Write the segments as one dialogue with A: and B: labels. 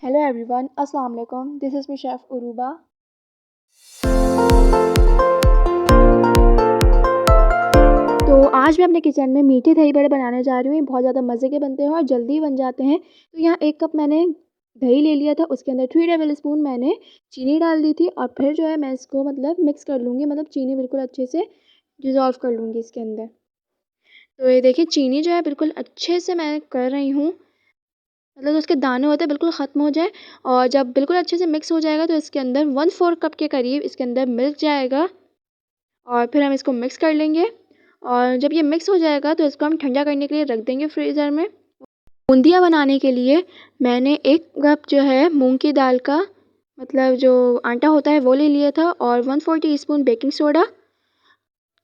A: Hello everyone, अस्सलाम वालेकुम। This is me chef Uruba. तो आज मैं अपने किचन में मीठे दही बड़े बनाने जा रही हूँ। ये बहुत ज़्यादा मज़े के बनते हैं और जल्दी बन जाते हैं। तो यहाँ 1 कप मैंने दही ले लिया था, उसके अंदर 3 टेबल स्पून मैंने चीनी डाल दी थी और फिर जो है मैं इसको मिक्स कर लूँगी, चीनी बिल्कुल अच्छे से डिज़ोल्व कर लूँगी इसके अंदर। तो ये देखिए चीनी जो है बिल्कुल अच्छे से मैं कर रही हूँ, जो उसके दाने होते हैं बिल्कुल ख़त्म हो जाए। और जब बिल्कुल अच्छे से मिक्स हो जाएगा तो इसके अंदर 1/4 कप के करीब इसके अंदर मिल्क जाएगा और फिर हम इसको मिक्स कर लेंगे। और जब ये मिक्स हो जाएगा तो इसको हम ठंडा करने के लिए रख देंगे फ्रीज़र में। बूंदिया बनाने के लिए मैंने 1 कप जो है मूंग की दाल का जो आटा होता है वो ले लिया था और 1/4 टीस्पून बेकिंग सोडा।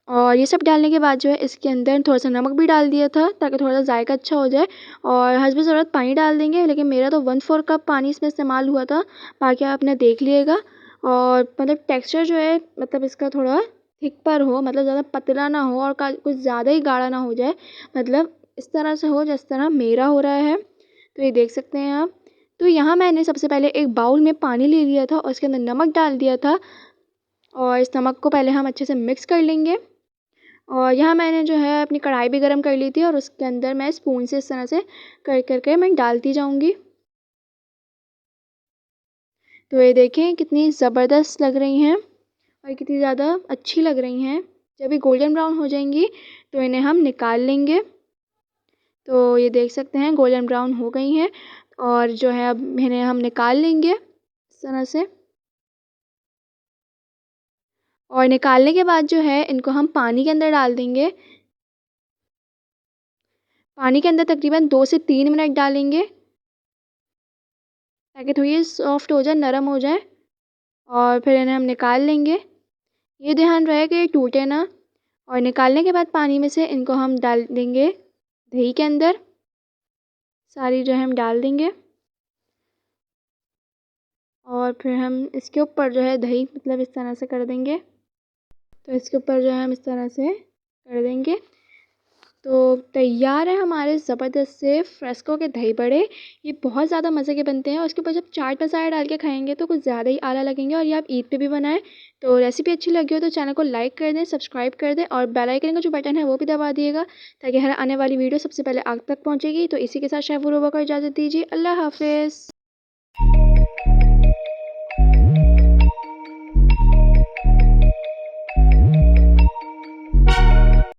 A: और ये सब डालने के बाद जो है इसके अंदर थोड़ा-सा नमक भी डाल दिया था ताकि थोड़ा ज़ायका अच्छा हो जाए। और हस्ब ज़रूरत पानी डाल देंगे, लेकिन मेरा तो 1/4 कप पानी इसमें इस्तेमाल हुआ था, बाकी आप अपना देख लीजिएगा। और टेक्सचर जो है इसका थोड़ा थिक पर हो, ज़्यादा पतला ना हो और कुछ ज़्यादा ही गाढ़ा ना हो जाए, इस तरह से हो जिस तरह मेरा हो रहा है। तो ये देख सकते हैं आप। तो यहाँ मैंने सबसे पहले एक बाउल में पानी ले लिया था और उसके अंदर नमक डाल दिया था और इस नमक को पहले हम अच्छे से मिक्स कर लेंगे। और यहाँ मैंने जो है अपनी कढ़ाई भी गरम कर ली थी और उसके अंदर मैं स्पून से इस तरह से कर मैं डालती जाऊँगी। तो ये देखें कितनी ज़बरदस्त लग रही हैं और कितनी ज़्यादा अच्छी लग रही हैं। जब ये गोल्डन ब्राउन हो जाएंगी तो इन्हें हम निकाल लेंगे। तो ये देख सकते हैं गोल्डन ब्राउन हो गई हैं और जो है अब इन्हें हम निकाल लेंगे इस तरह से। और निकालने के बाद जो है इनको हम पानी के अंदर डाल देंगे। पानी के अंदर तकरीबन 2 से 3 मिनट डालेंगे ताकि थोड़ी ये सॉफ्ट हो जाए, नरम हो जाए। और फिर इन्हें हम निकाल लेंगे। ये ध्यान रहे कि ये टूटे ना। और निकालने के बाद पानी में से इनको हम डाल देंगे दही के अंदर। सारी जो है हम डाल देंगे और फिर हम इसके ऊपर जो है दही इस तरह से कर देंगे। तो इसके ऊपर जो है हम इस तरह से कर देंगे। तो तैयार है हमारे ज़बरदस्त से फ्रेस्को के दही बड़े। ये बहुत ज़्यादा मज़े के बनते हैं और इसके ऊपर जब चाट मसाला डाल के खाएंगे तो कुछ ज़्यादा ही आला लगेंगे। और ये आप ईद पे भी बनाएं। तो रेसिपी अच्छी लगी हो तो चैनल को लाइक कर दें, सब्सक्राइब कर दें और बेल आइकन का जो बटन है वो भी दबा दिएगा ताकि हर आने वाली वीडियो सबसे पहले आप तक पहुँचेगी। तो इसी के साथ शेफ़ उरूबा को इजाज़त दीजिए। अल्लाह हाफ़िज़।